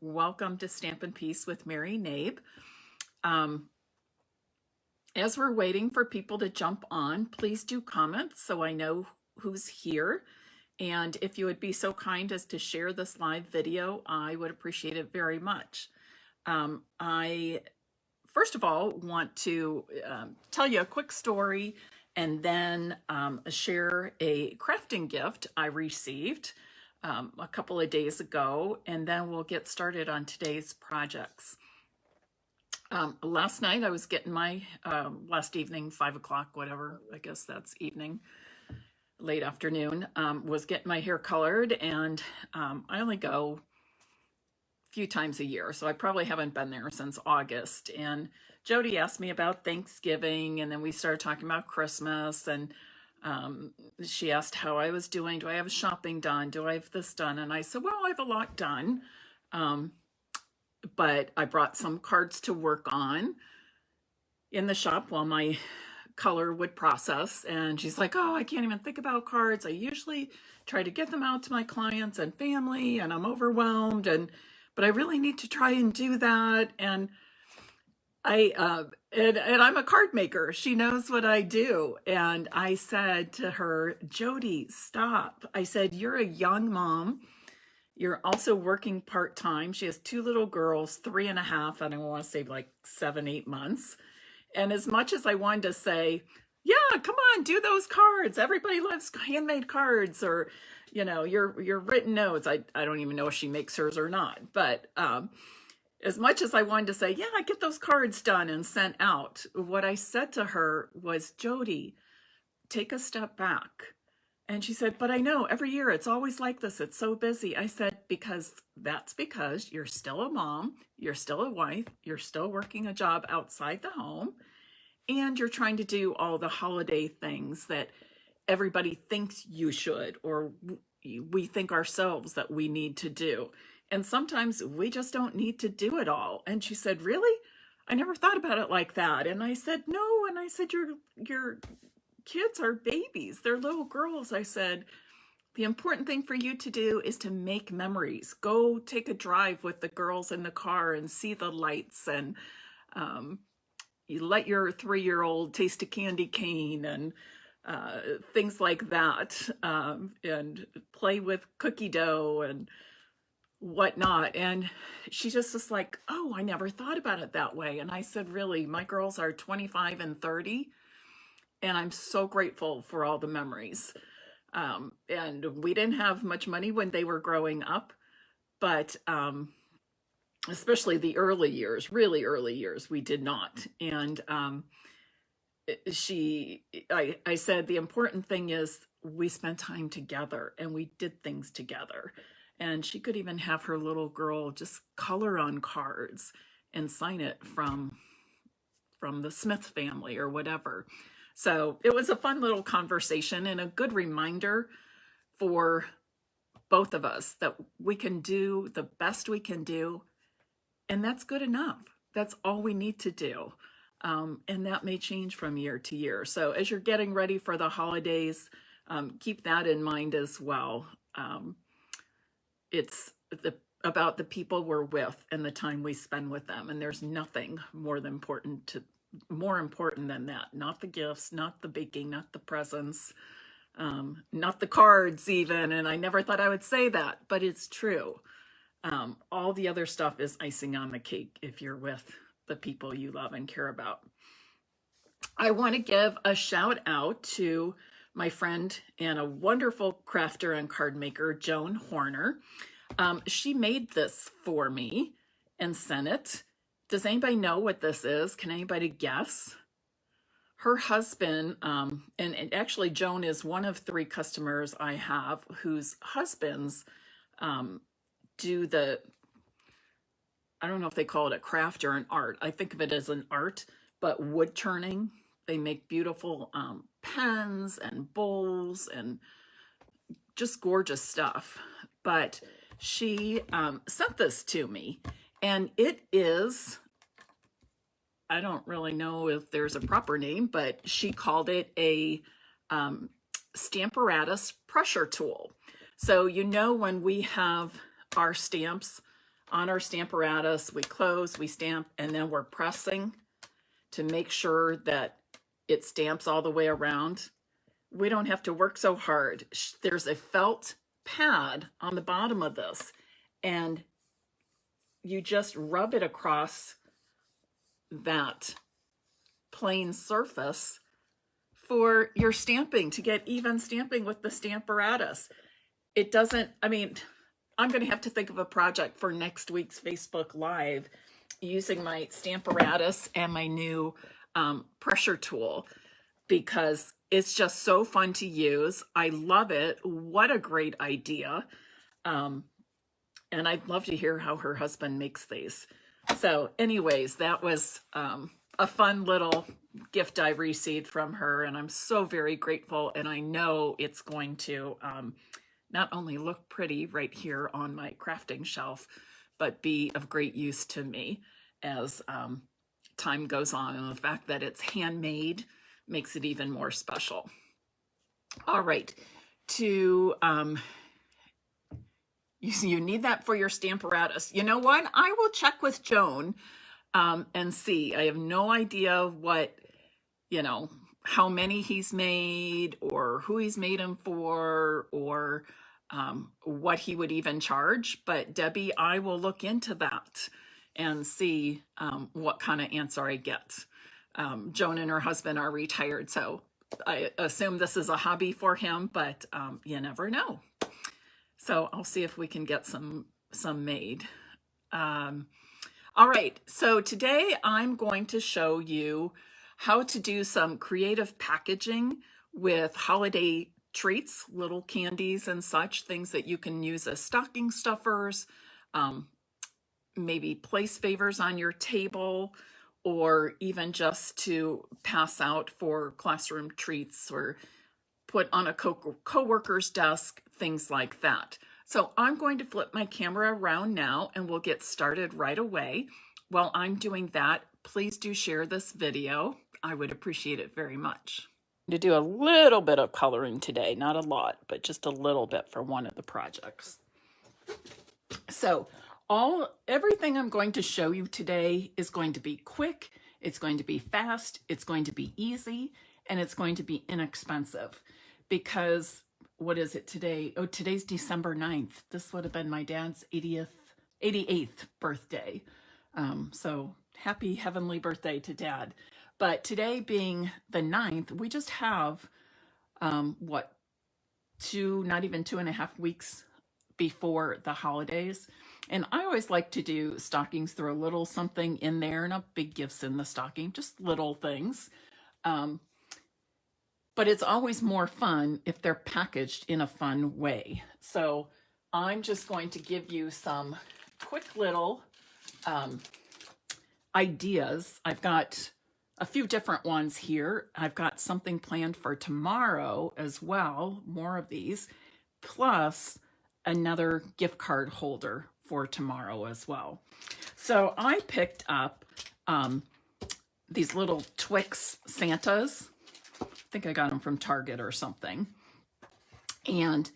Welcome to Stamp and Peace with Mary Nabe. As we're waiting for people to jump on, please do comment so I know who's here. And if you would be so kind as to share this live video, I would appreciate it very much. I, first of all, want to tell you a quick story and then share a crafting gift I received a couple of days ago, and then we'll get started on today's projects. Last night I was getting my, last evening, 5 o'clock, whatever, I guess that's evening, late afternoon, was getting my hair colored, and I only go a few times a year, so I probably haven't been there since August. And Jody asked me about Thanksgiving, and then we started talking about Christmas, and she asked how I was doing. Do I have shopping done? Do I have this done? And I said, well, I have a lot done. But I brought some cards to work on in the shop while my color would process. And she's like, oh, I can't even think about cards. I usually try to get them out to my clients and family, and I'm overwhelmed. But I really need to try and do that. And I'm a card maker. She knows what I do. And I said to her, Jody, stop. I said, you're a young mom. You're also working part-time. She has 2 little girls, 3.5, I don't want to say like 7, 8 months. And as much as I wanted to say, yeah, come on, do those cards. Everybody loves handmade cards, or, you know, your written notes. I don't even know if she makes hers or not. But as much as I wanted to say, yeah, get those cards done and sent out, what I said to her was, Jody, take a step back. And she said, but I know every year it's always like this. It's so busy. I said, because you're still a mom, you're still a wife, you're still working a job outside the home, and you're trying to do all the holiday things that everybody thinks you should, or we think ourselves that we need to do. And sometimes we just don't need to do it all. And she said, really? I never thought about it like that. And I said, no. And I said, your kids are babies. They're little girls. I said, the important thing for you to do is to make memories. Go take a drive with the girls in the car and see the lights, and you let your 3-year-old taste a candy cane and things like that, and play with cookie dough and whatnot. And she just was like, oh, I never thought about it that way. And I said, really, my girls are 25 and 30. And I'm so grateful for all the memories. And we didn't have much money when they were growing up, but especially the early years, really early years, we did not. And I said, the important thing is we spent time together and we did things together. And she could even have her little girl just color on cards and sign it from the Smith family or whatever. So it was a fun little conversation and a good reminder for both of us that we can do the best we can do, and that's good enough. That's all we need to do. And that may change from year to year. So as you're getting ready for the holidays, keep that in mind as well. It's about the people we're with and the time we spend with them. And there's nothing more important than that. Not the gifts, not the baking, not the presents, not the cards even. And I never thought I would say that, but it's true. All the other stuff is icing on the cake if you're with the people you love and care about. I want to give a shout out to my friend and a wonderful crafter and card maker, Joan Horner. She made this for me and sent it. Does anybody know what this is? Can anybody guess? Her husband, and actually Joan is one of 3 customers I have whose husbands do the, I don't know if they call it a craft or an art. I think of it as an art, but wood turning. They make beautiful pens and bowls and just gorgeous stuff. But she sent this to me. And it is, I don't really know if there's a proper name, but she called it a Stamparatus pressure tool. So, you know, when we have our stamps on our Stamparatus, we close, we stamp, and then we're pressing to make sure that it stamps all the way around. We don't have to work so hard. There's a felt pad on the bottom of this, and you just rub it across that plain surface for your stamping, to get even stamping with the Stamparatus. It doesn't, I mean, I'm going to have to think of a project for next week's Facebook Live using my Stamparatus and my new pressure tool, because it's just so fun to use. I love it. What a great idea. And I'd love to hear how her husband makes these. So anyways, that was a fun little gift I received from her, and I'm so very grateful. And I know it's going to not only look pretty right here on my crafting shelf, but be of great use to me as time goes on. And the fact that it's handmade makes it even more special. All right, you need that for your Stamparatus. You know what? I will check with Joan and see. I have no idea what, how many he's made or who he's made them for, or what he would even charge. But Debbie, I will look into that and see what kind of answer I get. Joan and her husband are retired, so I assume this is a hobby for him, but you never know. So I'll see if we can get some made. All right, so today I'm going to show you how to do some creative packaging with holiday treats, little candies and such, things that you can use as stocking stuffers, maybe place favors on your table, or even just to pass out for classroom treats or put on a co-worker's desk, things like that. So I'm going to flip my camera around now and we'll get started right away. While I'm doing that, please do share this video. I would appreciate it very much. I'm going to do a little bit of coloring today, not a lot, but just a little bit for one of the projects. So everything I'm going to show you today is going to be quick, it's going to be fast, it's going to be easy, and it's going to be inexpensive. Because what is it today? Oh, today's December 9th. This would have been my dad's 88th birthday. So happy heavenly birthday to Dad. But today being the 9th, we just have, not even 2.5 weeks before the holidays. And I always like to do stockings, throw a little something in there, not big gifts in the stocking, just little things. But it's always more fun if they're packaged in a fun way. So I'm just going to give you some quick little ideas. I've got a few different ones here. I've got something planned for tomorrow as well, more of these, plus another gift card holder for tomorrow as well. So I picked up these little Twix Santas. I think I got them from Target or something. And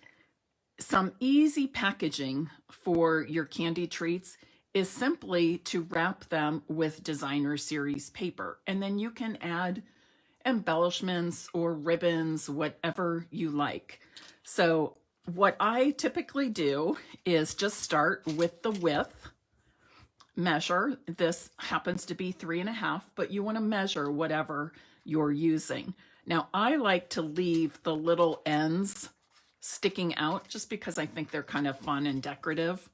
some easy packaging for your candy treats is simply to wrap them with designer series paper. And then you can add embellishments or ribbons, whatever you like. So what I typically do is just start with the width, measure. This happens to be 3.5, but you want to measure whatever you're using. Now, I like to leave the little ends sticking out just because I think they're kind of fun and decorative.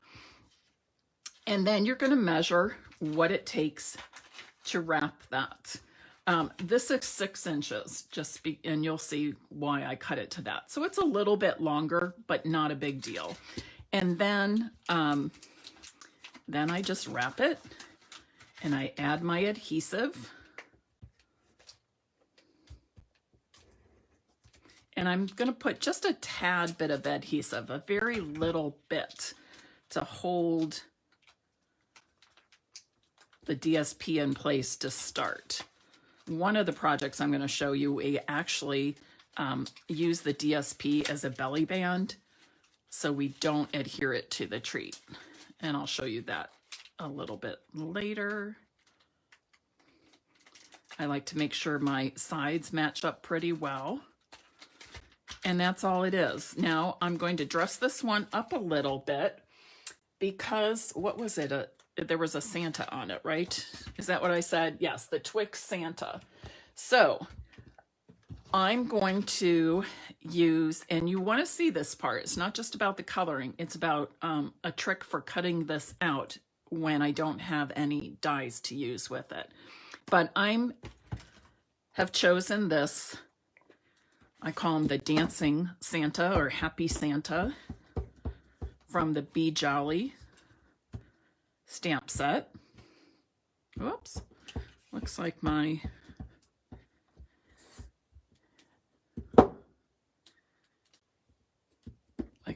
And then you're going to measure what it takes to wrap that. This is 6 inches, and you'll see why I cut it to that. So it's a little bit longer, but not a big deal. And then I just wrap it and I add my adhesive. And I'm going to put just a tad bit of adhesive, a very little bit, to hold the DSP in place to start. One of the projects I'm going to show you, we actually use the DSP as a belly band so we don't adhere it to the treat. And I'll show you that a little bit later. I like to make sure my sides match up pretty well. And that's all it is. Now I'm going to dress this one up a little bit because, what was it? There was a Santa on it, right? Is that what I said? Yes, the Twix Santa. So I'm going to use, and you want to see this part. It's not just about the coloring. It's about a trick for cutting this out when I don't have any dies to use with it. But have chosen this. I call him the Dancing Santa or Happy Santa from the Be Jolly stamp set. Whoops. Looks like my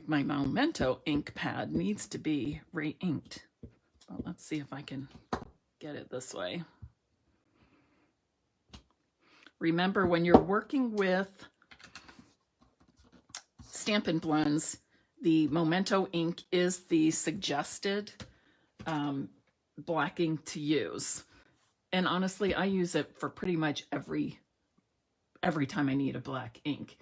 Memento ink pad needs to be re-inked. Well, let's see if I can get it this way. Remember, when you're working with Stampin' Blends, the Memento ink is the suggested black ink to use. And honestly, I use it for pretty much every time I need a black ink.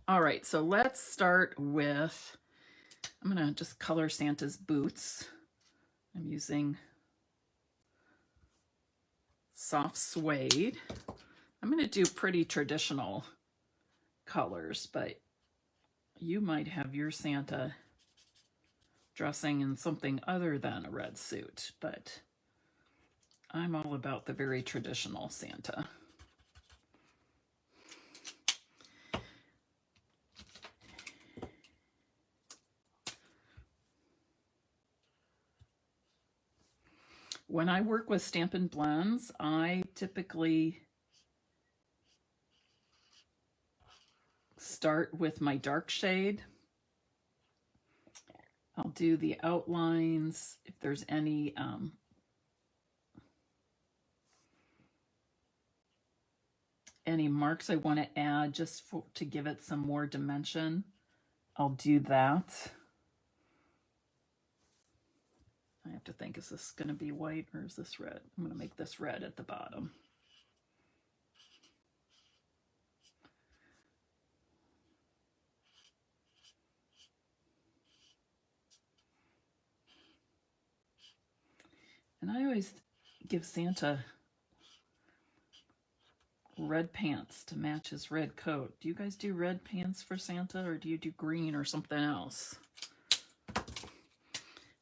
All right, so let's start with, I'm gonna just color Santa's boots. I'm using soft suede. I'm gonna do pretty traditional colors, but you might have your Santa dressing in something other than a red suit, but I'm all about the very traditional Santa. When I work with Stampin' Blends, I typically start with my dark shade. I'll do the outlines, if there's any marks I want to add just to give it some more dimension, I'll do that. I have to think, is this going to be white or is this red? I'm going to make this red at the bottom. And I always give Santa red pants to match his red coat. Do you guys do red pants for Santa, or do you do green or something else?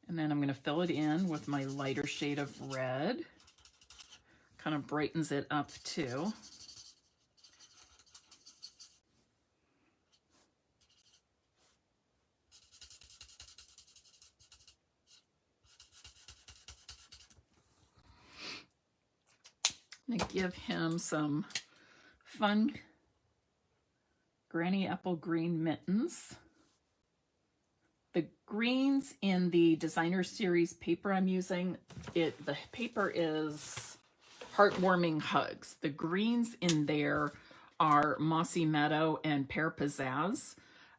And then I'm going to fill it in with my lighter shade of red. Kind of brightens it up too. I'm going to give him some fun Granny Apple Green mittens. The greens in the Designer Series paper I'm using, the paper is Heartwarming Hugs. The greens in there are Mossy Meadow and Pear Pizzazz.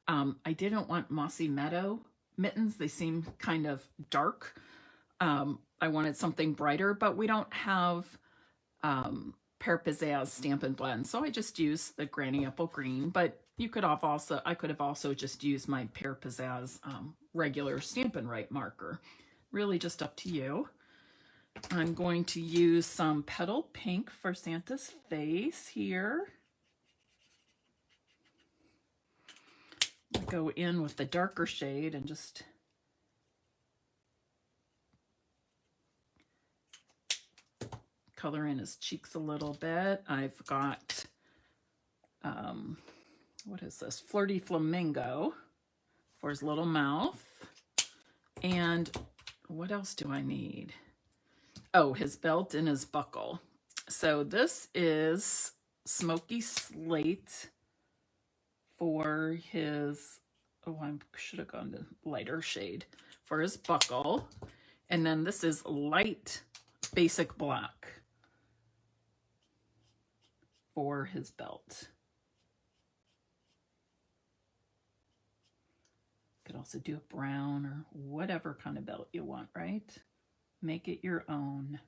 I didn't want Mossy Meadow mittens. They seem kind of dark. I wanted something brighter, but we don't have Pear Pizzazz Stampin' Blend, so I just used the Granny Apple Green, but you could have also, I could have also just used my Pear Pizzazz regular Stampin' Right marker. Really just up to you. I'm going to use some Petal Pink for Santa's face here. I'll go in with the darker shade and just color in his cheeks a little bit. I've got, what is this? Flirty Flamingo for his little mouth. And what else do I need? Oh, his belt and his buckle. So this is Smoky Slate for his, oh, I should have gone to lighter shade for his buckle. And then this is light basic black for his belt. could also do a brown or whatever kind of belt you want, right? Make it your own.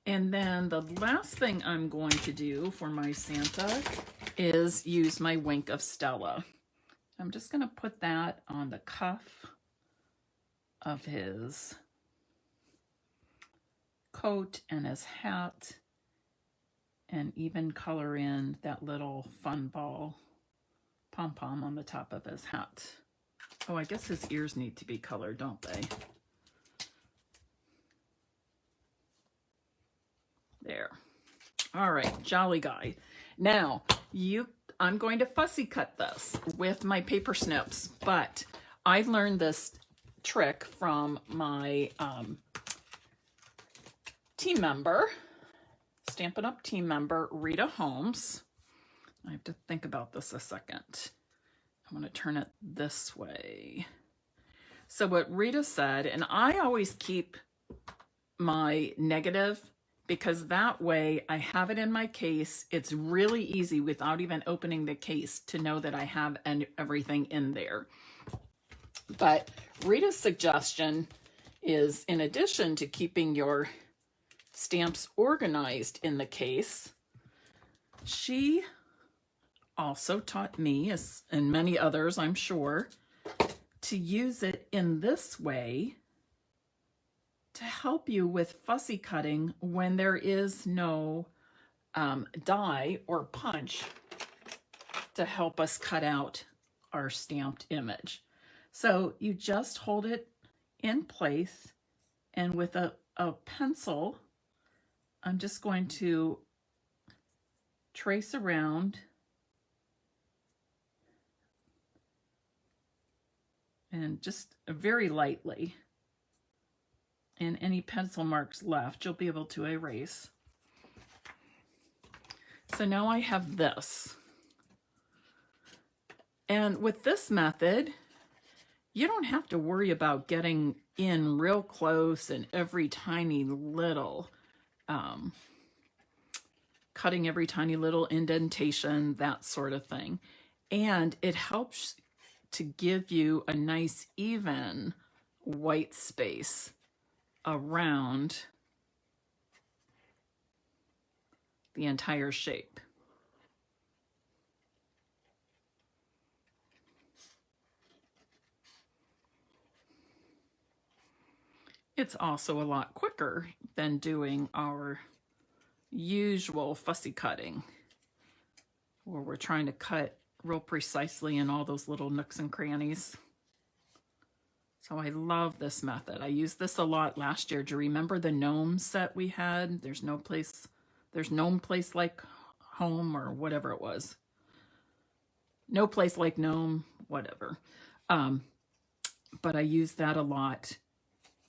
And then the last thing I'm going to do for my Santa is use my Wink of Stella. I'm just going to put that on the cuff of his coat and his hat, and even color in that little fun ball pom-pom on the top of his hat. Oh, I guess his ears need to be colored, don't they? There. All right, jolly guy. Now, I'm going to fussy cut this with my paper snips, but I learned this trick from my team member, Stampin' Up! Team member, Rita Holmes. I have to think about this a second. I'm going to turn it this way. So what Rita said, and I always keep my negative because that way I have it in my case. It's really easy without even opening the case to know that I have everything in there. But Rita's suggestion is, in addition to keeping your stamps organized in the case, she also taught me, and many others I'm sure, to use it in this way to help you with fussy cutting when there is no die or punch to help us cut out our stamped image. So you just hold it in place, and with a pencil, I'm just going to trace around and just very lightly. And any pencil marks left, you'll be able to erase. So now I have this. And with this method, you don't have to worry about getting in real close and every tiny little, cutting every tiny little indentation, that sort of thing. And it helps to give you a nice even white space around the entire shape. It's also a lot quicker than doing our usual fussy cutting, where we're trying to cut real precisely in all those little nooks and crannies. So I love this method. I used this a lot last year. Do you remember the gnome set we had? There's gnome place like home, or whatever it was. No place like gnome, whatever. But I used that a lot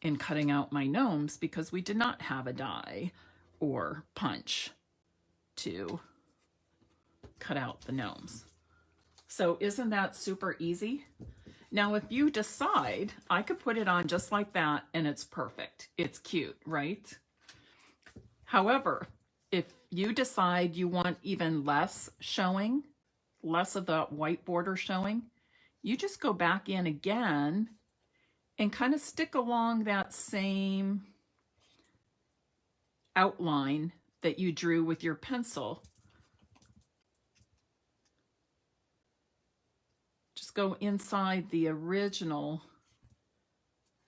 in cutting out my gnomes because we did not have a die or punch to cut out the gnomes. So isn't that super easy? Now, if you decide, I could put it on just like that and it's perfect. It's cute, right? However, if you decide you want even less showing, less of the white border showing, you just go back in again and kind of stick along that same outline that you drew with your pencil. Just go inside the original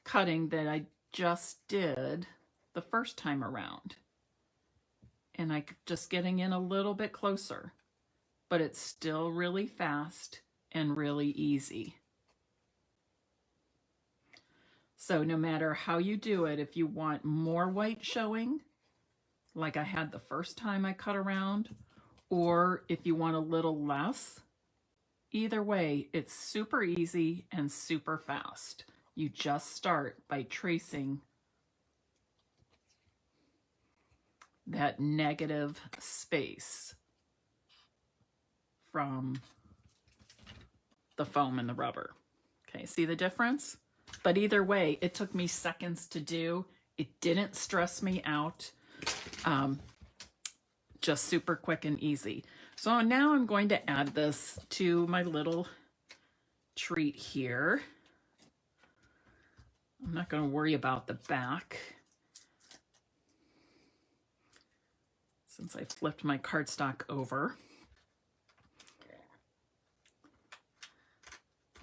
cutting that I just did the first time around. And I just getting in a little bit closer, but it's still really fast and really easy. So no matter how you do it, if you want more white showing, like I had the first time I cut around, or if you want a little less, either way, it's super easy and super fast. You just start by tracing that negative space from the foam and the rubber. Okay, see the difference? But either way, it took me seconds to do. It didn't stress me out. Just super quick and easy. So now I'm going to add this to my little treat here. I'm not going to worry about the back since I flipped my cardstock over.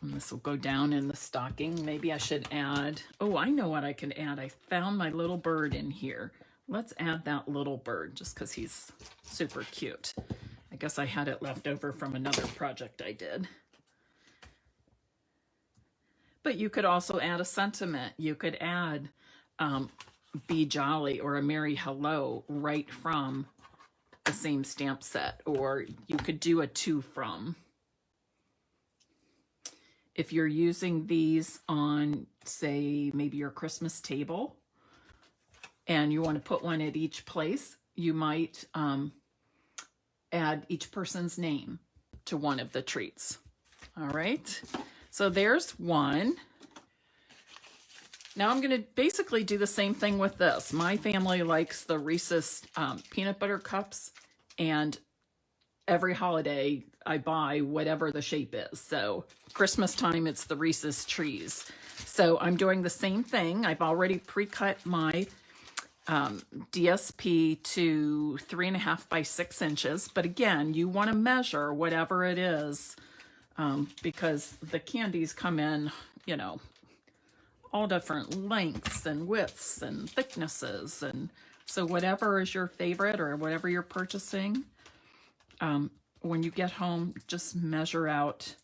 And this will go down in the stocking. Maybe I should add, oh, I know what I can add. I found my little bird in here. Let's add that little bird just because he's super cute. I guess I had it left over from another project I did. But you could also add a sentiment. You could add Be Jolly or a Merry Hello right from the same stamp set, or you could do a to from. If you're using these on, say, maybe your Christmas table, and you want to put one at each place, you might add each person's name to one of the treats. All right, so there's one. Now I'm going to basically do the same thing with this. My family likes the Reese's peanut butter cups, and every holiday I buy whatever the shape is. So Christmas time, it's the Reese's trees. So I'm doing the same thing. I've already pre-cut my DSP to 3.5 by 6 inches. But again, you want to measure whatever it is because the candies come in, you know, all different lengths and widths and thicknesses. And so whatever is your favorite or whatever you're purchasing, when you get home, just measure out.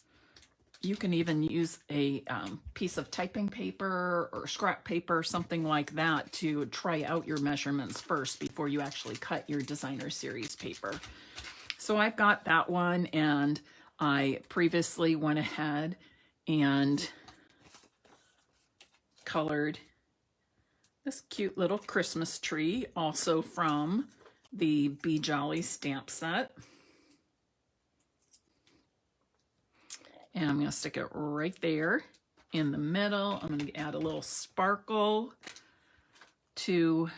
You can even use a piece of typing paper or scrap paper, something like that, to try out your measurements first before you actually cut your designer series paper. So I've got that one, and I previously went ahead and colored this cute little Christmas tree, also from the Be Jolly stamp set. And I'm going to stick it right there in the middle. I'm going to add a little sparkle to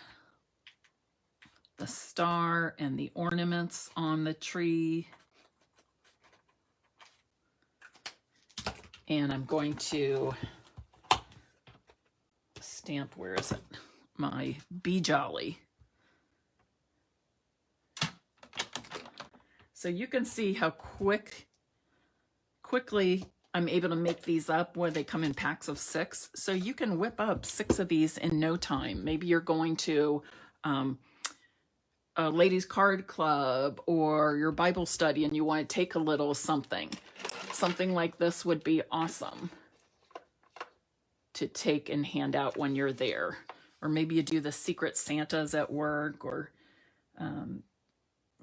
the star and the ornaments on the tree. And I'm going to stamp, where is it? My Be Jolly. So you can see how quickly I'm able to make these up, where they come in packs of 6. So you can whip up 6 of these in no time. Maybe you're going to a ladies card club or your Bible study and you want to take a little something. Something like this would be awesome to take and hand out when you're there. Or maybe you do the Secret Santas at work, or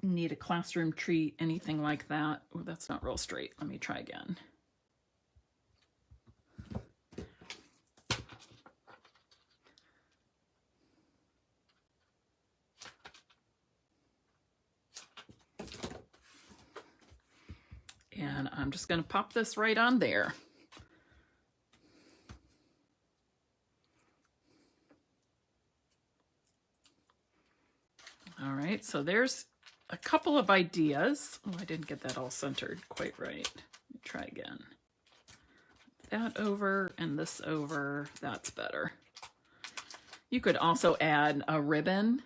need a classroom treat, anything like that. Oh, that's not real straight. Let me try again. And I'm just going to pop this right on there. All right, so there's a couple of ideas. Oh, I didn't get that all centered quite right. Let me try again. That over and this over, that's better. You could also add a ribbon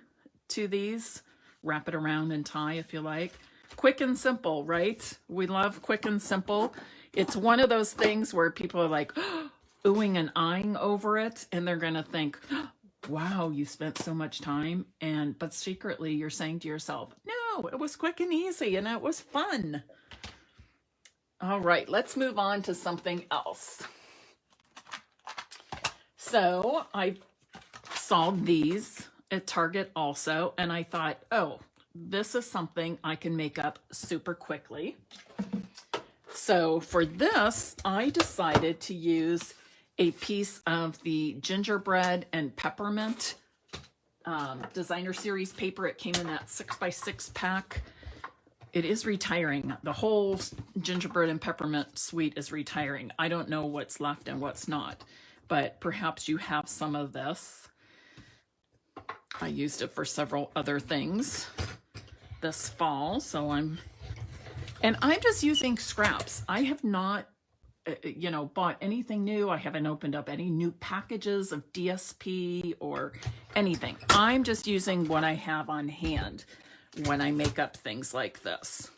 to these, wrap it around and tie if you like. Quick and simple, right? We love quick and simple. It's one of those things where people are like, oohing and eyeing over it, and they're gonna think, wow, you spent so much time, but secretly you're saying to yourself, no, it was quick and easy and it was fun. All right, let's move on to something else. So I saw these at Target also, and I thought, oh, this is something I can make up super quickly. So for this, I decided to use a piece of the Gingerbread and Peppermint designer series paper. It came in that 6x6 pack. It is retiring. The whole Gingerbread and Peppermint suite is retiring. I don't know what's left and what's not, but perhaps you have some of this. I used it for several other things this fall, so I'm just using scraps. I have not, bought anything new. I haven't opened up any new packages of DSP or anything. I'm just using what I have on hand when I make up things like this.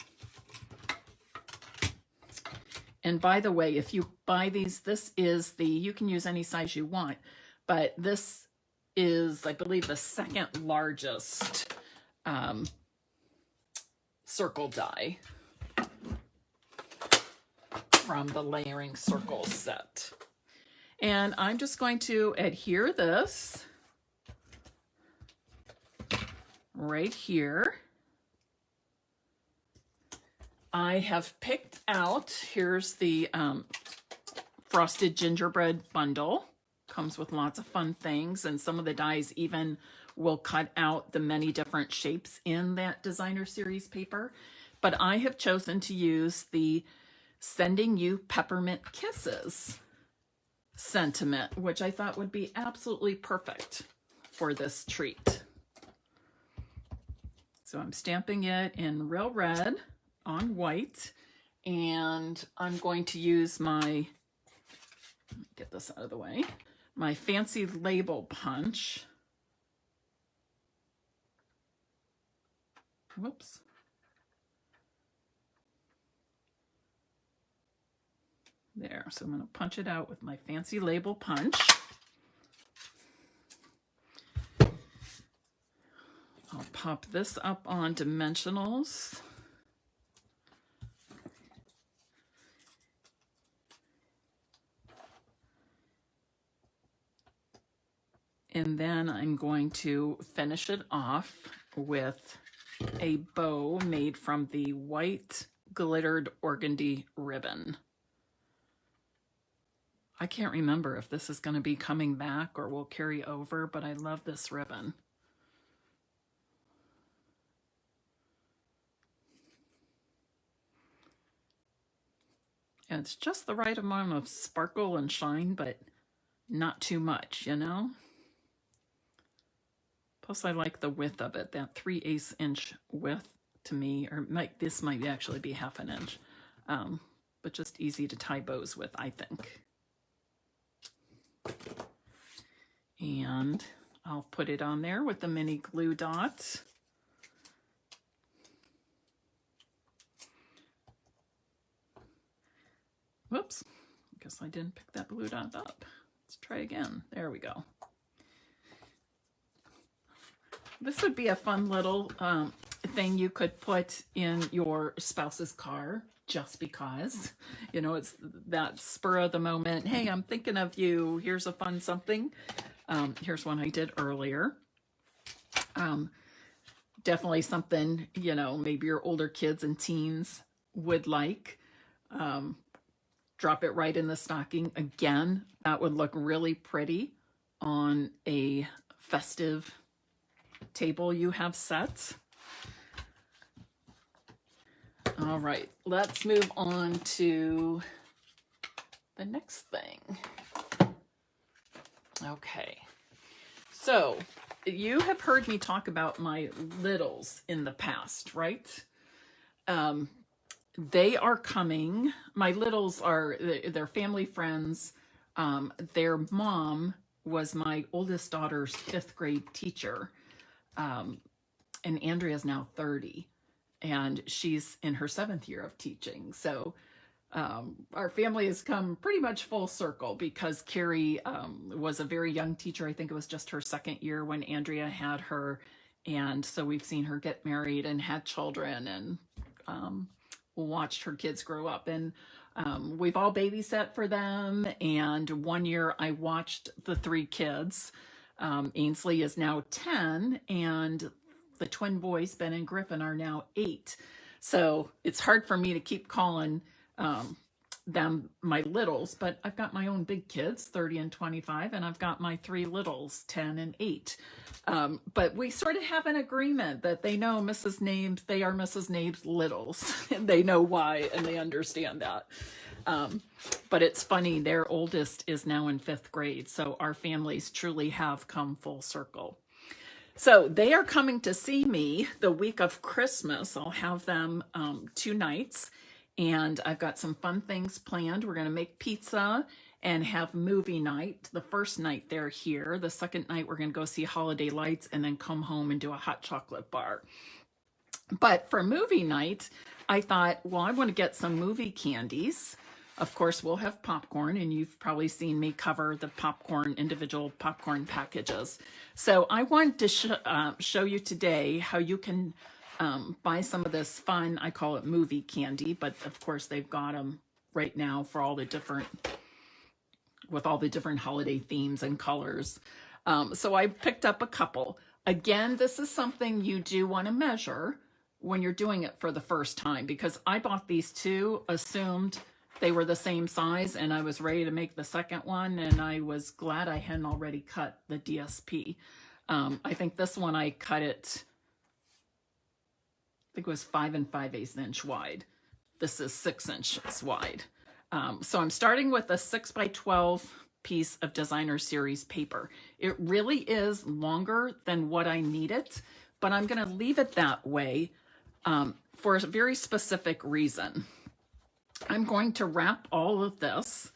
And by the way, if you buy these, you can use any size you want, but this is, I believe, the second largest circle die from the Layering Circles set. And I'm just going to adhere this right here. I have picked out, here's the Frosted Gingerbread bundle. Comes with lots of fun things, and some of the dies even will cut out the many different shapes in that designer series paper. But I have chosen to use the Sending You Peppermint Kisses sentiment, which I thought would be absolutely perfect for this treat. So I'm stamping it in real red on white, and I'm going to use my, get this out of the way, my fancy label punch. Whoops. There, so I'm going to punch it out with my fancy label punch. I'll pop this up on dimensionals. And then I'm going to finish it off with a bow made from the white glittered organdy ribbon. I can't remember if this is going to be coming back or will carry over, but I love this ribbon. And it's just the right amount of sparkle and shine, but not too much, you know? Plus, I like the width of it, that 3/8 inch width to me, or this might actually be 1/2 inch, but just easy to tie bows with, I think. And I'll put it on there with the mini glue dot. Whoops, I guess I didn't pick that glue dot up. Let's try again. There we go. This would be a fun little thing you could put in your spouse's car, just because, you know, it's that spur of the moment. Hey, I'm thinking of you. Here's a fun something. Here's one I did earlier. Definitely something, you know, maybe your older kids and teens would like. Drop it right in the stocking. Again, that would look really pretty on a festive table you have set. All right, let's move on to the next thing. Okay, so you have heard me talk about my littles in the past, right? They are coming. My littles are, they're family friends. Their mom was my oldest daughter's 5th grade teacher. And Andrea's now 30, and she's in her 7th year of teaching. So our family has come pretty much full circle, because Carrie was a very young teacher. I think it was just her 2nd year when Andrea had her. And so we've seen her get married and had children, and watched her kids grow up. And we've all babysat for them. And one year I watched the 3 kids. Ainsley is now 10, and the twin boys, Ben and Griffin, are now 8. So it's hard for me to keep calling them my littles, but I've got my own big kids, 30 and 25, and I've got my 3 littles, 10 and 8. But we sort of have an agreement that they know Mrs. Names, they are Mrs. Names' littles, and they know why, and they understand that. But it's funny, their oldest is now in 5th grade, so our families truly have come full circle. So they are coming to see me the week of Christmas. I'll have them 2 nights, and I've got some fun things planned. We're going to make pizza and have movie night. The first night they're here. The second night we're going to go see holiday lights and then come home and do a hot chocolate bar. But for movie night, I thought, well, I want to get some movie candies. Of course, we'll have popcorn, and you've probably seen me cover the popcorn, individual popcorn packages. So I wanted to show you today how you can buy some of this fun, I call it movie candy, but of course they've got them right now for all the different, with all the different holiday themes and colors. So I picked up a couple. Again, this is something you do want to measure when you're doing it for the first time, because I bought these 2, assumed they were the same size, and I was ready to make the second one, and I was glad I hadn't already cut the DSP. I think this one I cut it, I think it was 5 5/8 inch wide. This is 6 inches wide. So I'm starting with a 6 by 12 piece of designer series paper. It really is longer than what I need it, but I'm going to leave it that way for a very specific reason. I'm going to wrap all of this,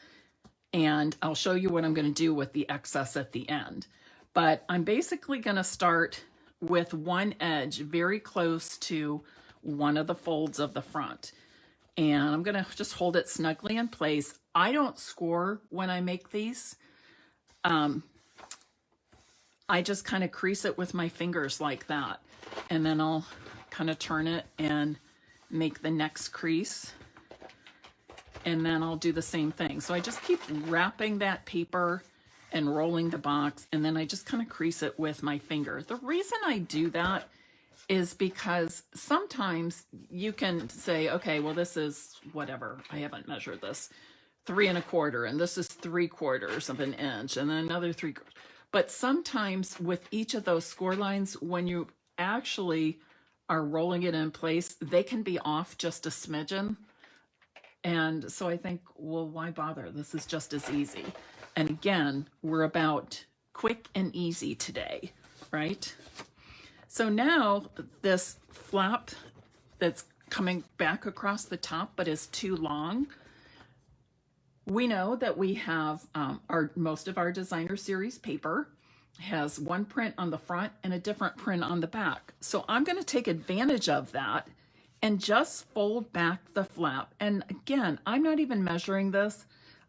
and I'll show you what I'm going to do with the excess at the end. But I'm basically going to start with one edge very close to one of the folds of the front. And I'm going to just hold it snugly in place. I don't score when I make these. I just kind of crease it with my fingers like that. And then I'll kind of turn it and make the next crease. And then I'll do the same thing. So I just keep wrapping that paper and rolling the box, and then I just kind of crease it with my finger. The reason I do that is because sometimes you can say, okay, well, this is whatever, I haven't measured this, 3 1/4, and this is 3/4 of an inch, and then another 3/4. But sometimes with each of those score lines, when you actually are rolling it in place, they can be off just a smidgen. And so I think, well, why bother? This is just as easy. And again, we're about quick and easy today, right? So now this flap that's coming back across the top but is too long, we know that we have most of our designer series paper has one print on the front and a different print on the back. So I'm going to take advantage of that and just fold back the flap. And again, I'm not even measuring this.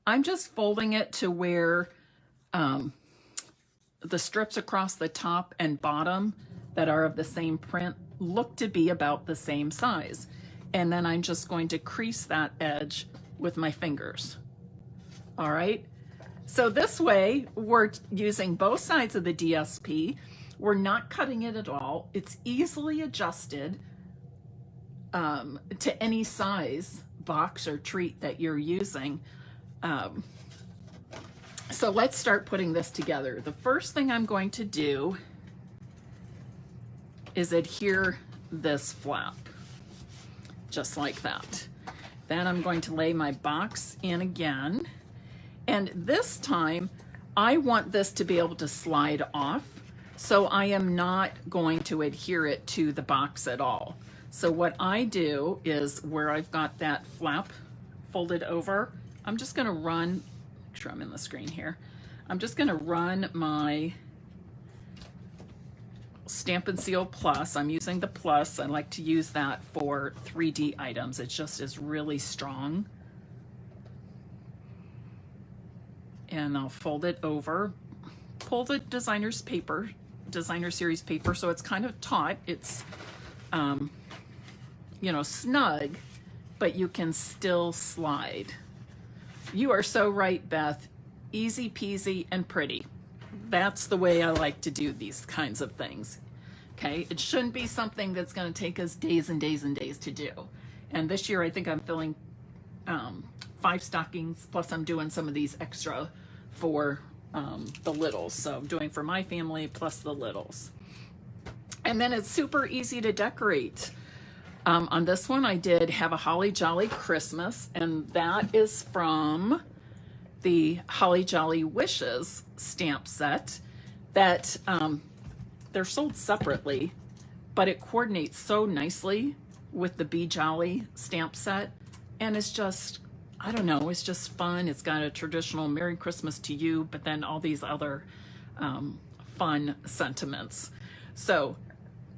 I'm just folding it to where the strips across the top and bottom that are of the same print look to be about the same size. And then I'm just going to crease that edge with my fingers. All right. So this way we're using both sides of the DSP. We're not cutting it at all. It's easily adjusted to any size box or treat that you're using. So let's start putting this together. The first thing I'm going to do is adhere this flap, just like that. Then I'm going to lay my box in again. And this time, I want this to be able to slide off, so I am not going to adhere it to the box at all. So what I do is where I've got that flap folded over, I'm just going to run, make sure I'm in the screen here. I'm just going to run my Stamp and Seal Plus. I'm using the Plus. I like to use that for 3D items. It just is really strong. And I'll fold it over, pull the designer series paper, so it's kind of taut. It's, you know, snug, but you can still slide. You are so right, Beth. Easy peasy and pretty. That's the way I like to do these kinds of things. Okay, it shouldn't be something that's going to take us days and days and days to do. And this year I think I'm filling 5 stockings, plus I'm doing some of these extra for the littles. So I'm doing for my family plus the littles. And then it's super easy to decorate. On this one I did have a Holly Jolly Christmas, and that is from the Holly Jolly Wishes stamp set that they're sold separately, but it coordinates so nicely with the Be Jolly stamp set. And it's just, I don't know, it's just fun. It's got a traditional Merry Christmas to you, but then all these other fun sentiments. So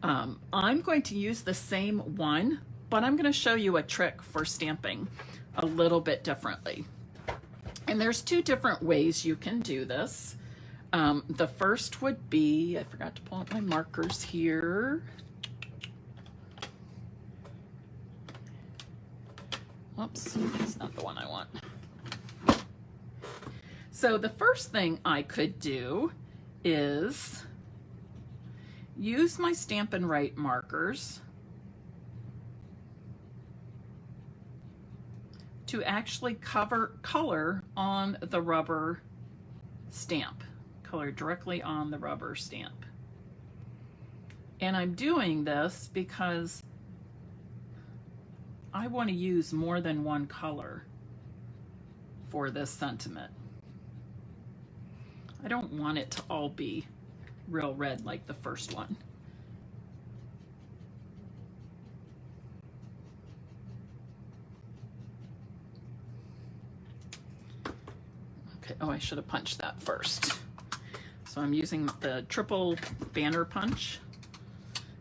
I'm going to use the same one, but I'm going to show you a trick for stamping a little bit differently. And there's two different ways you can do this. The first would be, I forgot to pull out my markers here. Oops, that's not the one I want. So the first thing I could do is use my Stampin' Write markers to actually color on the rubber stamp. Color directly on the rubber stamp. And I'm doing this because I want to use more than one color for this sentiment. I don't want it to all be real red like the first one. Okay, oh, I should have punched that first. So I'm using the triple banner punch.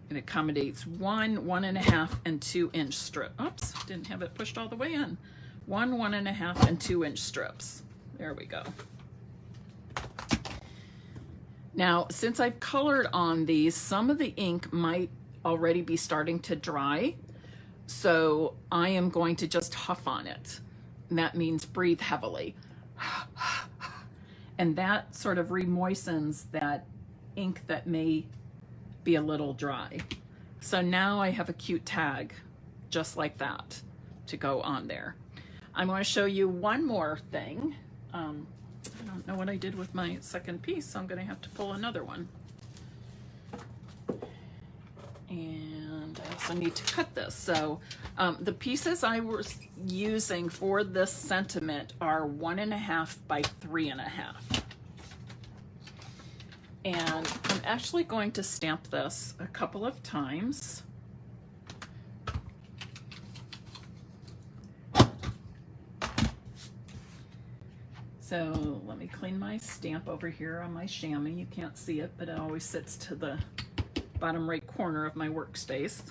It accommodates 1, 1.5, and 2-inch strip. Oops, didn't have it pushed all the way in. 1, 1.5, and 2-inch strips. There we go. Now, since I've colored on these, some of the ink might already be starting to dry. So I am going to just huff on it. And that means breathe heavily. And that sort of remoistens that ink that may be a little dry. So now I have a cute tag just like that to go on there. I'm going to show you one more thing. I don't know what I did with my second piece, so I'm going to have to pull another one. And I also need to cut this. So the pieces I was using for this sentiment are 1.5 by 3.5. And I'm actually going to stamp this a couple of times. So let me clean my stamp over here on my chamois. You can't see it, but it always sits to the bottom right corner of my workspace.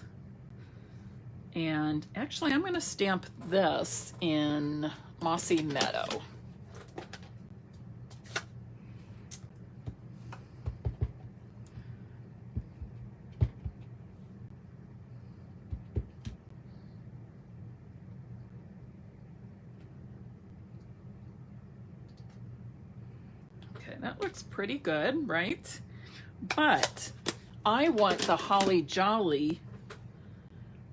And actually I'm going to stamp this in Mossy Meadow. That looks pretty good, right? But I want the Holly Jolly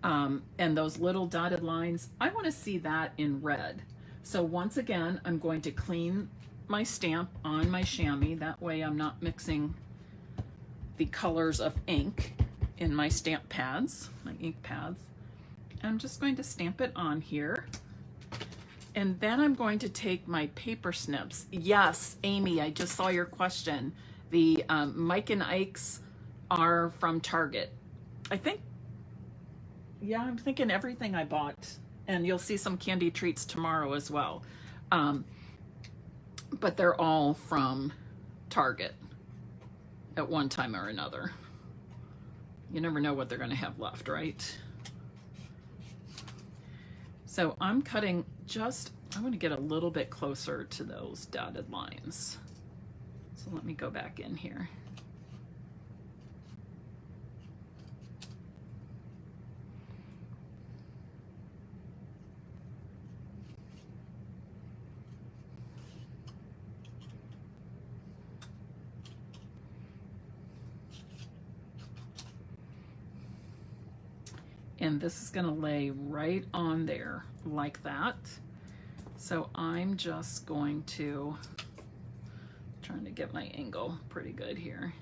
and those little dotted lines. I want to see that in red. So once again, I'm going to clean my stamp on my chamois. That way I'm not mixing the colors of ink in my stamp pads, my ink pads. I'm just going to stamp it on here. And then I'm going to take my paper snips. Yes, Amy, I just saw your question. The Mike and Ike's are from Target. I think, yeah, I'm thinking everything I bought. And you'll see some candy treats tomorrow as well. But they're all from Target at one time or another. You never know what they're going to have left, right? So I'm cutting I want to get a little bit closer to those dotted lines. So let me go back in here. And this is going to lay right on there like that. So I'm just going to, trying to get my angle pretty good here.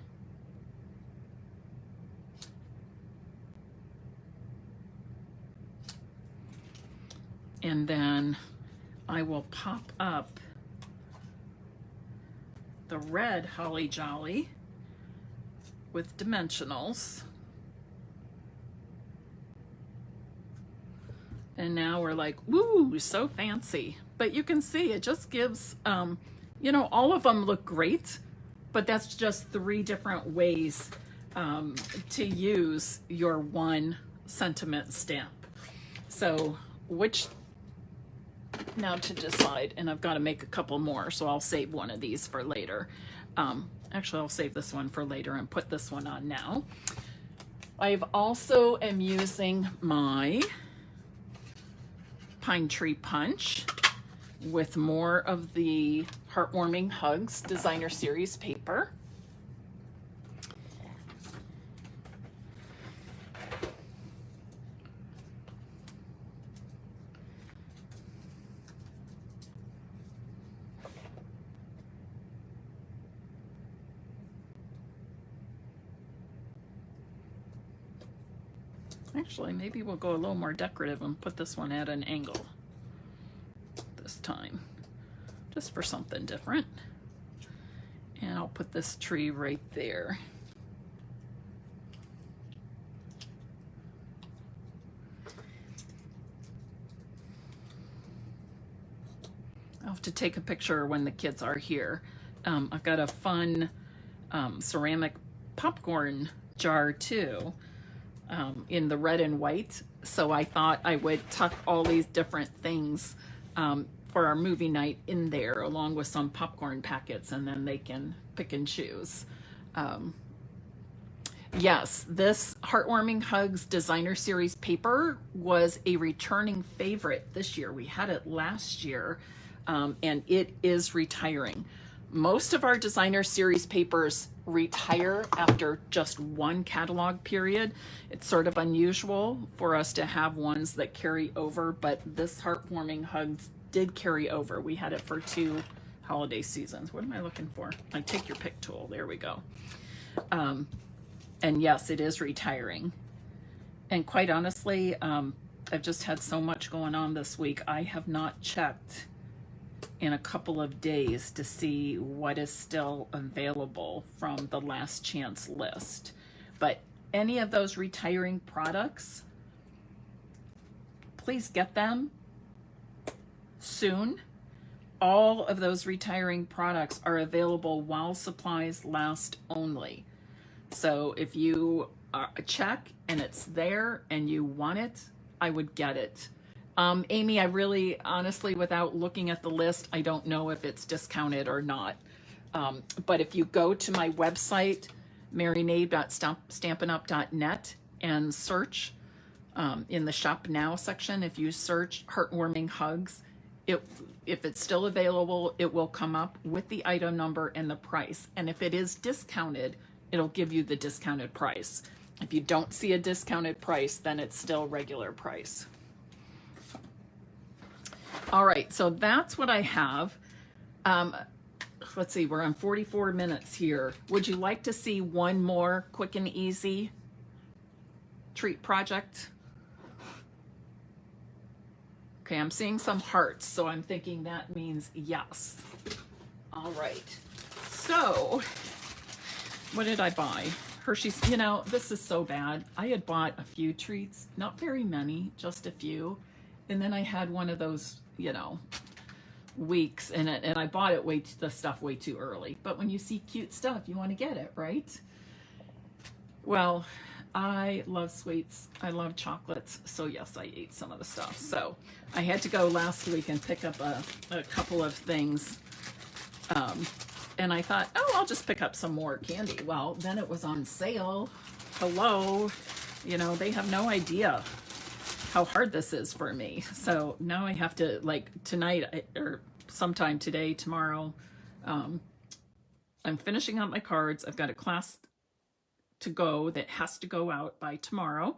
And then I will pop up the red Holly Jolly with dimensionals. And now we're like, woo, so fancy. But you can see it just gives, you know, all of them look great, but that's just 3 different ways to use your one sentiment stamp. So which, now to decide, and I've got to make a couple more, so I'll save one of these for later. Actually, I'll save this one for later and put this one on now. I've also am using my Pine Tree Punch with more of the Heartwarming Hugs Designer Series paper. Actually, maybe we'll go a little more decorative and put this one at an angle this time, just for something different. And I'll put this tree right there. I'll have to take a picture when the kids are here. I've got a fun ceramic popcorn jar too, in the red and white. So I thought I would tuck all these different things for our movie night in there, along with some popcorn packets, and then they can pick and choose. Yes, this Heartwarming Hugs Designer Series paper was a returning favorite this year. We had it last year, and it is retiring. Most of our Designer Series papers retire after just one catalog period. It's sort of unusual for us to have ones that carry over, but this Heartwarming Hugs did carry over. We had it for 2 holiday seasons. What am I looking for? I take your pick tool. There we go. And yes, it is retiring. And quite honestly, I've just had so much going on this week. I have not checked in a couple of days to see what is still available from the last chance list. But any of those retiring products, please get them soon. All of those retiring products are available while supplies last only. So if you check and it's there and you want it, I would get it. Amy, I really, honestly, without looking at the list, I don't know if it's discounted or not. But if you go to my website, marinade.stampinup.net, and search in the Shop Now section, if you search Heartwarming Hugs, if it's still available, it will come up with the item number and the price. And if it is discounted, it'll give you the discounted price. If you don't see a discounted price, then it's still regular price. All right, so that's what I have. Let's see, we're on 44 minutes here. Would you like to see one more quick and easy treat project? Okay, I'm seeing some hearts, so I'm thinking that means yes. All right, so what did I buy? Hershey's, you know, this is so bad. I had bought a few treats, not very many, just a few. And then I had one of those, you know, weeks, and I bought it the stuff way too early. But when you see cute stuff, you want to get it, right? Well, I love sweets. I love chocolates. So yes, I ate some of the stuff. So I had to go last week and pick up a couple of things. And I thought, oh, I'll just pick up some more candy. Well, then it was on sale. Hello. You know, they have no idea how hard this is for me. So now I have to, like, tonight or sometime today, tomorrow, I'm finishing up my cards. I've got a class to go that has to go out by tomorrow.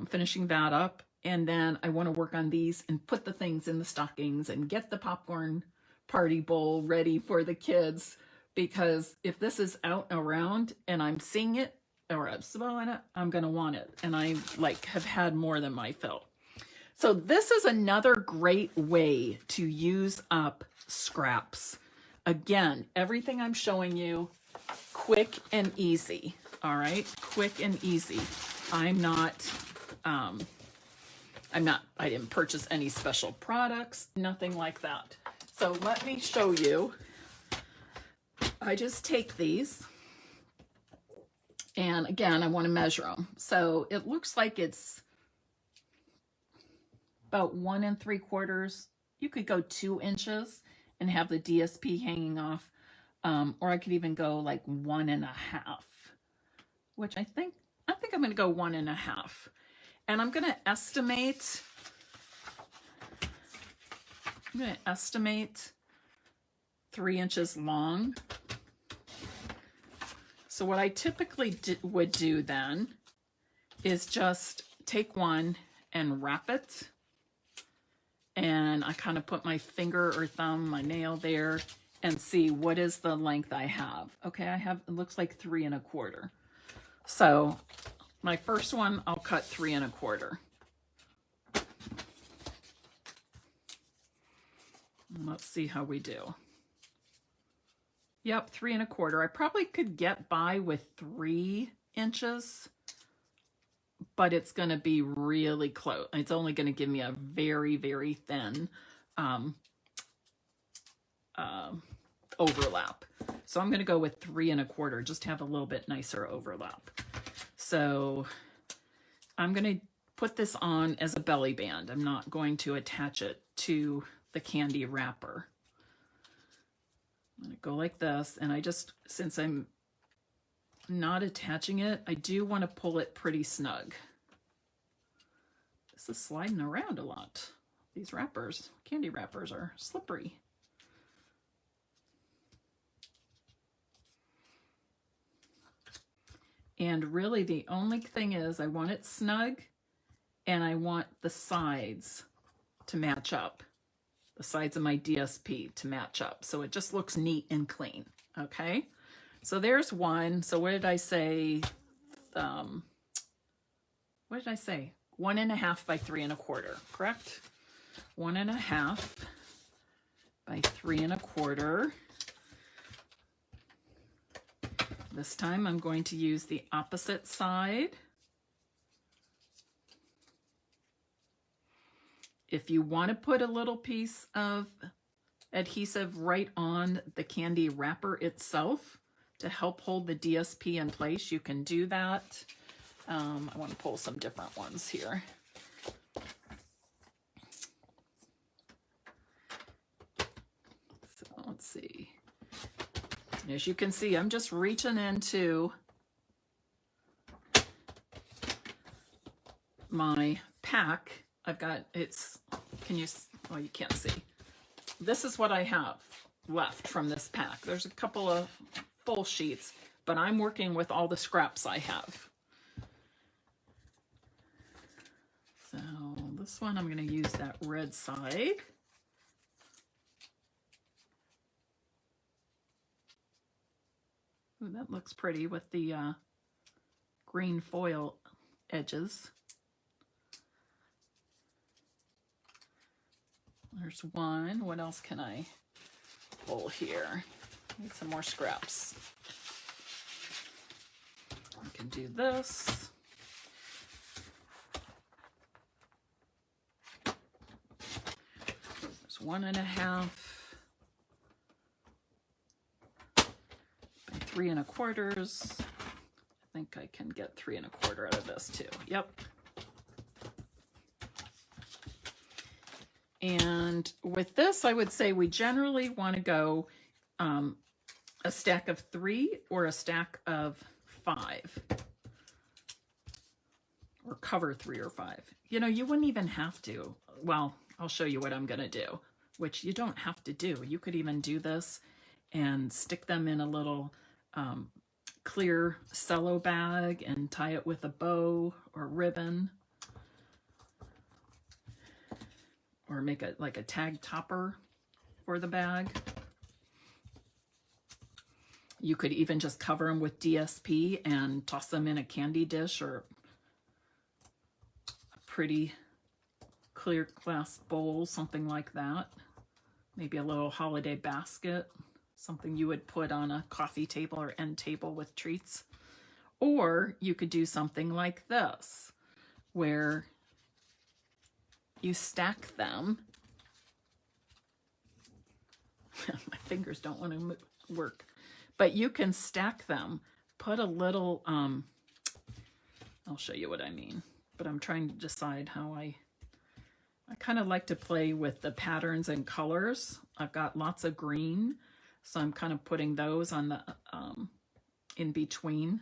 Finishing that up. And then I want to work on these and put the things in the stockings and get the popcorn party bowl ready for the kids. Because if this is out and around and I'm seeing it, or I'm smelling it, I'm gonna want it. And I have had more than my fill. So this is another great way to use up scraps. Again, everything I'm showing you, quick and easy. All right, quick and easy. I didn't purchase any special products, nothing like that. So let me show you. I just take these, and again, I want to measure them. So it looks like it's about 1 3/4. You could go 2 inches and have the DSP hanging off, or I could even go like 1 1/2, which I think I'm going to go 1 1/2. And I'm going to estimate 3 inches long. So what I typically would do then is just take one and wrap it. And I kind of put my finger or thumb, my nail there, and see what is the length I have. Okay, it looks like 3 1/4. So my first one, I'll cut 3 1/4. Let's see how we do. Yep, 3 1/4. I probably could get by with 3 inches, but it's going to be really close. It's only going to give me a very, very thin overlap. So I'm going to go with 3 1/4, just to have a little bit nicer overlap. So I'm going to put this on as a belly band. I'm not going to attach it to the candy wrapper. I'm going to go like this, and since I'm not attaching it, I do want to pull it pretty snug. This is sliding around a lot. These wrappers, candy wrappers, are slippery. And really the only thing is I want it snug, and I want the sides to match up. The sides of my DSP to match up, so it just looks neat and clean. Okay, so there's one. So what did I say? 1 1/2 by 3 1/4, correct? 1 1/2 by 3 1/4. This time I'm going to use the opposite side. If you want to put a little piece of adhesive right on the candy wrapper itself to help hold the DSP in place, you can do that. I want to pull some different ones here. So let's see. As you can see, I'm just reaching into my pack. I've got, well, you can't see. This is what I have left from this pack. There's a couple of full sheets, but I'm working with all the scraps I have. So this one, I'm going to use that red side. Ooh, that looks pretty with the green foil edges. There's one. What else can I pull here? Need some more scraps. I can do this. There's 1 1/2 by 3 1/4. I think I can get 3 1/4 out of this too. Yep. And with this, I would say we generally want to go a stack of 3 or a stack of 5, or cover 3 or 5. You know, you wouldn't even have to. Well, I'll show you what I'm going to do, which you don't have to do. You could even do this and stick them in a little clear cello bag and tie it with a bow or ribbon. Or make it like a tag topper for the bag. You could even just cover them with DSP and toss them in a candy dish or a pretty clear glass bowl, something like that. Maybe a little holiday basket, something you would put on a coffee table or end table with treats. Or you could do something like this, where you stack them. My fingers don't want to work, but you can stack them. Put a little, I'll show you what I mean, but I'm trying to decide how I kind of like to play with the patterns and colors. I've got lots of green, so I'm kind of putting those on the, in between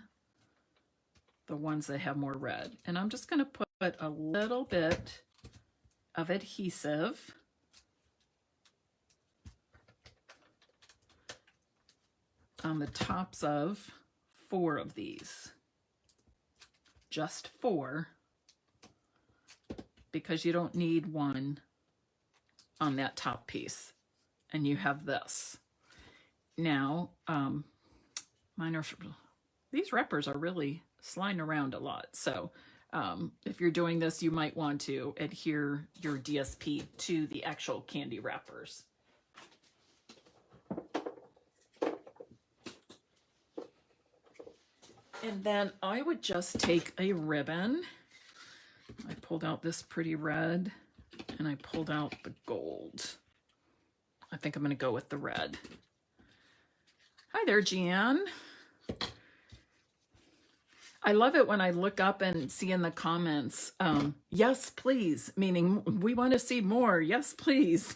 the ones that have more red. And I'm just going to put a little bit of adhesive on the tops of 4 of these. Just 4, because you don't need one on that top piece. And you have this. Now, these wrappers are really sliding around a lot. So if you're doing this, you might want to adhere your DSP to the actual candy wrappers. And then I would just take a ribbon. I pulled out this pretty red and I pulled out the gold. I think I'm going to go with the red. Hi there, Jeanne. I love it when I look up and see in the comments, yes, please, meaning we want to see more. Yes, please.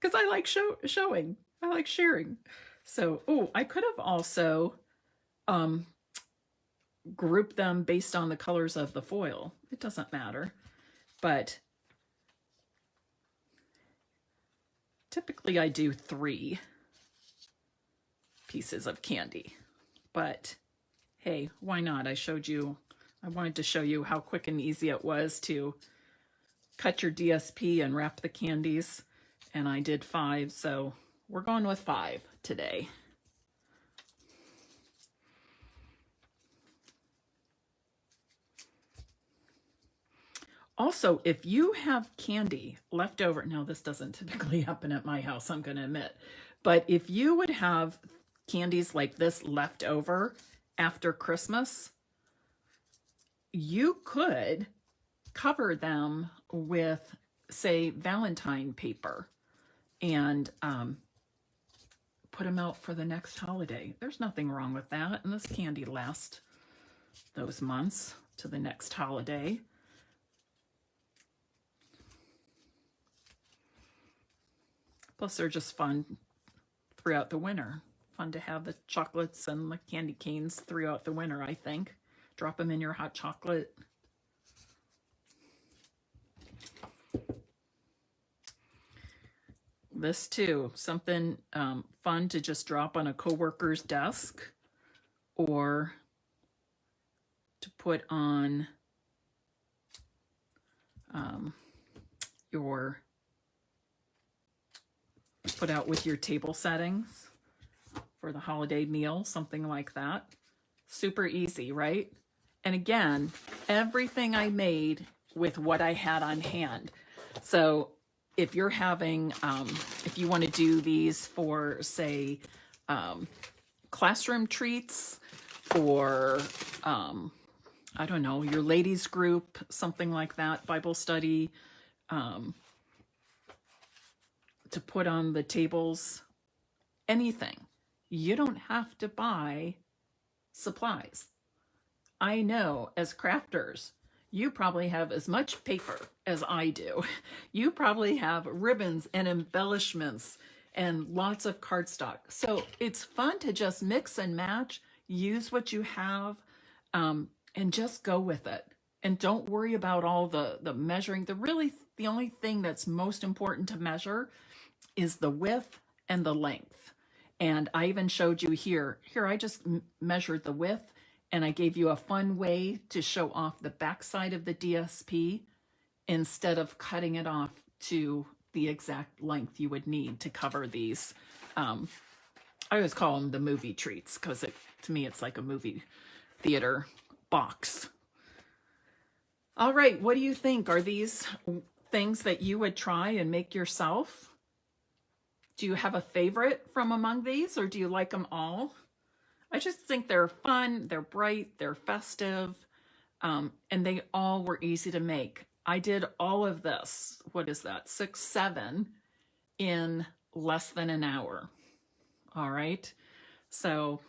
Because I like showing. I like sharing. So, oh, I could have also group them based on the colors of the foil. It doesn't matter, but typically I do 3 pieces of candy, but hey, why not? I wanted to show you how quick and easy it was to cut your DSP and wrap the candies, and I did 5, so we're going with 5 today. Also, if you have candy left over, now this doesn't typically happen at my house, I'm going to admit, but if you would have candies like this left over after Christmas, you could cover them with, say, Valentine paper and put them out for the next holiday. There's nothing wrong with that, and this candy lasts those months to the next holiday. Plus, they're just fun throughout the winter. Fun to have the chocolates and the candy canes throughout the winter, I think. Drop them in your hot chocolate. This too, something fun to just drop on a coworker's desk or to put on put out with your table settings for the holiday meal, something like that. Super easy, right? And again, everything I made with what I had on hand. So if you're having, if you want to do these for, say, classroom treats or, I don't know, your ladies group, something like that, Bible study, to put on the tables, anything. You don't have to buy supplies. I know as crafters, you probably have as much paper as I do. You probably have ribbons and embellishments and lots of cardstock. So it's fun to just mix and match, use what you have, and just go with it. And don't worry about all the measuring. The only thing that's most important to measure is the width and the length. And I even showed you here. Here, I just measured the width, and I gave you a fun way to show off the backside of the DSP instead of cutting it off to the exact length you would need to cover these. I always call them the movie treats because to me, it's like a movie theater box. All right, what do you think? Are these things that you would try and make yourself? Do you have a favorite from among these, or do you like them all? I just think they're fun, they're bright, they're festive, and they all were easy to make. I did all of this, what is that, 6, 7 in less than an hour. All right. So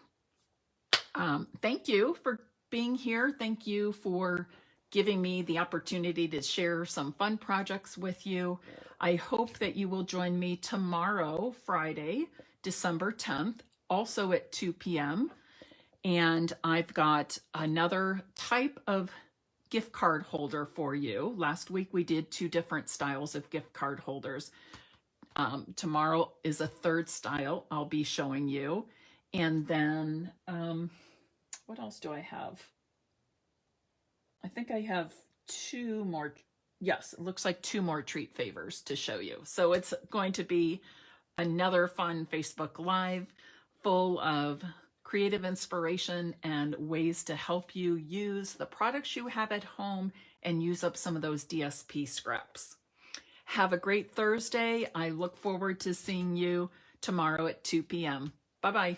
thank you for being here. Thank you for giving me the opportunity to share some fun projects with you. I hope that you will join me tomorrow, Friday, December 10th, also at 2 p.m. And I've got another type of gift card holder for you. Last week we did 2 different styles of gift card holders. Tomorrow is a third style I'll be showing you. And then what else do I have? I think I have 2 more. Yes, it looks like 2 more treat favors to show you. So it's going to be another fun Facebook Live full of creative inspiration and ways to help you use the products you have at home and use up some of those DSP scraps. Have a great Thursday. I look forward to seeing you tomorrow at 2 p.m. Bye-bye.